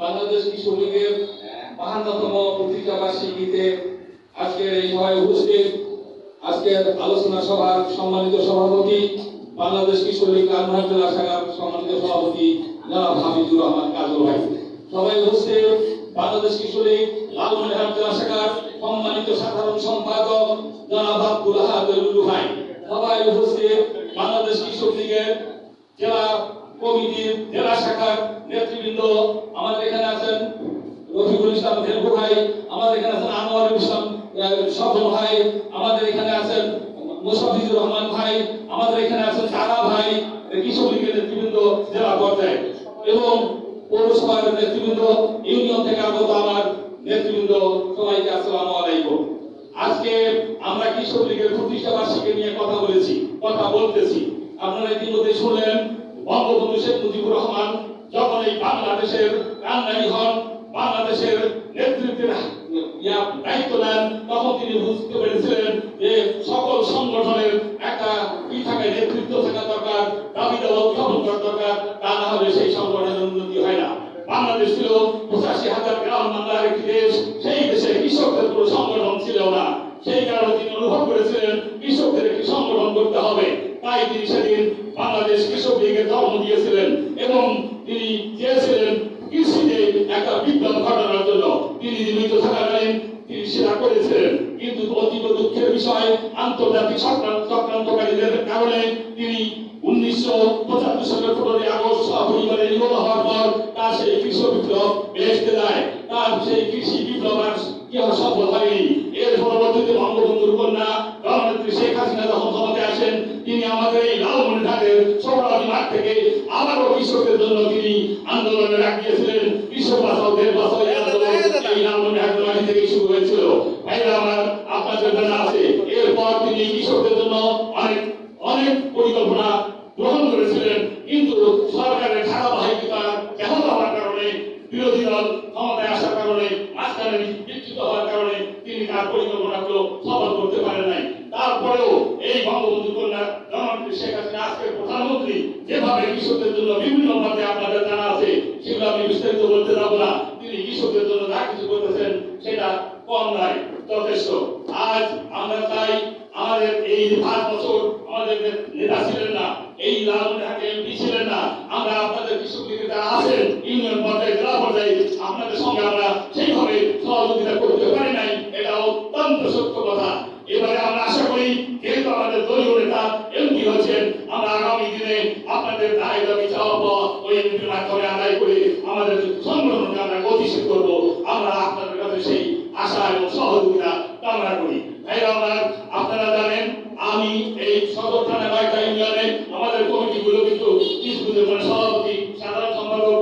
বাংলাদেশ কৃষক লীগের 52তম প্রতিষ্ঠা বার্ষিকীতে আজকের এই সভায় উপস্থিত আজকের আলোচনা সভার সম্মানিত সভাপতি বাংলাদেশ কৃষক লীগ লালমনিরহাট জেলা শাখার সম্মানিত সভাপতি জনাব হামিদুর রহমান কাজল ভাই, সবাই উপস্থিত বাংলাদেশ কৃষক লীগ লালমনিরহাট জেলা শাখার সম্মানিত সাধারণ সম্পাদক জনাব আব্দুল আহাদ লুলু ভাই, সবাই উপস্থিত বাংলাদেশ কৃষক লীগের জেলা কমিটির জেলা শাখার নেতৃবৃন্দ, আমাদের এখানে আছেন রফিকুল ইসলাম দেলভু ভাই, আমাদের এখানে আছেন আনোয়ারুল ইসলাম সফল ভাই, আমাদের এখানে আছেন মুশাফিজুর রহমান ভাই, আমাদের এখানে আছেন তারা ভাই, কৃষক লীগের নেতৃবৃন্দ জেলা পর্যায়ে এবং পৌরসভার নেতৃবৃন্দ, ইউনিয়ন থেকে আগত আমার নেতৃবৃন্দ, সবাইকে আসসালামু আলাইকুম। আজকে আমরা কৃষক লীগের প্রতিষ্ঠা বার্ষিকী নিয়ে কথা বলতেছি। আপনারা ইতিমধ্যে শুনলেন বঙ্গবন্ধু শেখ মুজিবুর রহমান যখন এই বাংলাদেশের কান্ডারি হন, বাংলাদেশের নেতৃত্বের দায়িত্ব নেন, তখন তিনি বুঝতে পেরেছিলেন যে সকল সংগঠনের একটা কি থাকে, নেতৃত্ব থাকা দরকার, দাবি দেওয়া উত্থাপন করা দরকার, তা না হলে সেই সংগঠনের উন্নতি হয় না। বাংলাদেশ ছিল 85,000 গ্রাম বাংলার একটি দেশ, সেই দেশে কৃষকদের কোনো সংগঠন ছিল না। সেই কারণে তিনি অনুভব করেছিলেন কৃষকদের একটি সংগঠন করতে হবে। তাই তিনি সেদিন বাংলাদেশ কৃষক লীগের জন্ম দিয়েছিলেন এবং তিনি চেয়েছিলেন কৃষিতে একটা বিপ্লব ঘটানোর জন্য। তিনি জীবিত থাকাকালীন তিনি সেটা করেছিলেন, কিন্তু অতীব দুঃখের বিষয় আন্তর্জাতিক চক্রান্তকারীদের কারণে তিনি 1975 সালের 15 আগস্ট সপরিবারে নিহত হওয়ার পর তার সেই কৃষক বিপ্লব ভেস্তে যায়। তার সেই কৃষি বিপ্লব আর সফল হয়নি। এর পরবর্তীতে বঙ্গবন্ধুর কন্যা জননেত্রী শেখ হাসিনা যখন ক্ষমতায় আসেন, তিনি আমাদের এই লালমনিরহাটের সোহরাওয়ার্দী মাঠ থেকে আবারও কৃষকদের জন্য তিনি আন্দোলনে ডাক দিয়েছিলেন। কৃষক বাঁচাও দেশ বাঁচাও এই আন্দোলন এই লালমনিরহাটের মাটি থেকে শুরু হয়েছিল। ভাইরা আমার, আপনাদের জানা আছে এরপর তিনি কৃষকদের জন্য অনেক পরিকল্পনা গ্রহণ করেছিলেন, কিন্তু সরকারের ধারাবাহিকতা ব্যাহত হওয়ার কারণে, বিরোধী দল ক্ষমতায় আসার কারণে, মাঝখানে বিচ্যুত হওয়ার কারণে তিনি তার পরিকল্পনাগুলো সফল করতে পারেন নাই। তারপরেও এই বঙ্গবন্ধু কন্যা জননেত্রী শেখ হাসিনা আজকের প্রধানমন্ত্রী যেভাবে কৃষকদের জন্য বিভিন্ন মতে আপনাদের জানা আছে, সেগুলো আমি বিস্তারিত বলতে যাব না। তিনি কৃষকদের জন্য যা কিছু করতেছেন সেটা কম নয়, যথেষ্ট। আজ আমরা চাই আমাদের এই 5 বছর আমাদের নেতা ছিলেন না, এই লালমনিরহাটে এমপি ছিলেন না, আমরা আপনাদের কৃষক লীগের যারা আছেন ইউনিয়ন পর্যায়ে জেলা পর্যায়ে আপনাদের সঙ্গে আমরা সেইভাবে সহযোগিতা করতে পারি নাই, এটা অত্যন্ত সত্য কথা। এবারে আমরা আশা করি যেহেতু আমাদের দলীয় নেতা এমপি হচ্ছেন, আমরা আগামী দিনে আপনাদের দায় দাবি চাওয়া ওই এমপির মাধ্যমে আদায় করে আমাদের সংগঠনকে আমরা গতিশীল করবো। আমরা আপনাদের কাছে সেই আশা এবং সহযোগিতা কামনা করি। ভাইরা আমার, আপনারা জানেন আমি এই সদর থানা বাইটা ইউনিয়নে আমাদের কমিটিগুলো কিন্তু কিছুদিনের পরে সভাপতি, সাধারণ সম্পাদক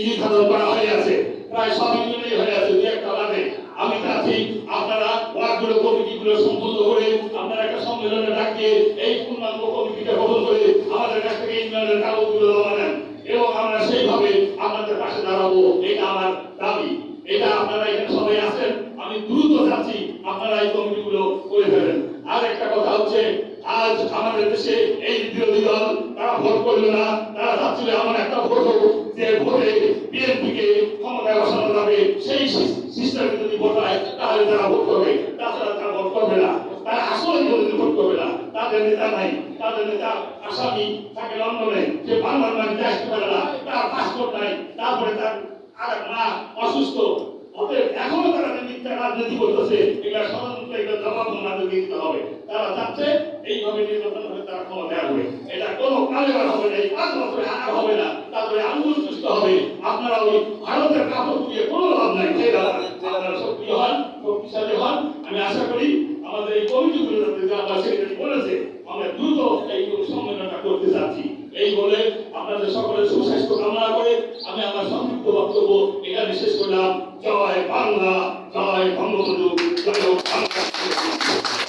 নির্ধারণ করা হয়ে আছে, প্রায় সব ইউনিয়নেই হয়ে আছে, দু একটা বাদে। আমি চাচ্ছি আপনারা ওয়ার্ডগুলো কমিটিগুলো সম্পূর্ণ করে আপনারা একটা সম্মেলনে ডাক দিয়ে এই পূর্ণাঙ্গ কমিটিটা গঠন করে আমাদের কাছ থেকে ইউনিয়নের কাগজগুলো জমা নেন এবং আমরা সেইভাবে আপনাদের পাশে দাঁড়াবো। এটা আমার দাবি। এটা আপনারা এখানে সবাই আছেন, আমি দ্রুত চাচ্ছি আপনারা এই কমিটিগুলো করে ফেলেন। আর একটা কথা হচ্ছে, আজ আমাদের দেশে এই বিরোধী দল তারা ভোট করলো না, তারা চাচ্ছিল এমন একটা ভোট হোক যে ভোটে বিএনপিকে ক্ষমতায় বসানো যাবে, সেই সিস্টেমে যদি ভোট হয় তাহলে তারা ভোট করবে, তাছাড়া তারা ভোট করবে না। তারা আসলে ভোট করবে না, তাদের নেতা নাই, তাদের নেতা আসামি থাকে লন্ডনে, যে বাংলার মাটিতে আসতে পারে না, তার পাসপোর্ট নাই, তারপরে তার আর মা অসুস্থ, এখনো তারা মিথ্যা রাজনীতি করতেছে। এগুলা ষড়যন্ত্র, এগুলো জবাব আমাদের দিতে হবে। তারা চাচ্ছে এইভাবে নির্বাচন হলে তারা ক্ষমতায় আসবে, এটা কোনো কালে হবে না, এই 5 বছরে আর হবে না, তারপরে আন্দোলন সৃষ্টি হবে। আপনারা ওই ভারতের কাপড় দিয়ে কোনো লাভ নাই, আপনারা সক্রিয় হন, শক্তিশালী হন। আমি আশা করি আমাদের এই কমিটিগুলো যাতে আমার সেক্রেটারি বলেছে, আমরা দ্রুত এই সম্মেলনটা করতে চাচ্ছি। এই বলে আপনাদের সকলের সুস্বাস্থ্য কামনা করে আমি আমার সংক্ষিপ্ত বক্তব্য এখানে শেষ করলাম। জয় বাংলা, জয় বঙ্গবন্ধু, জয় বাংলা।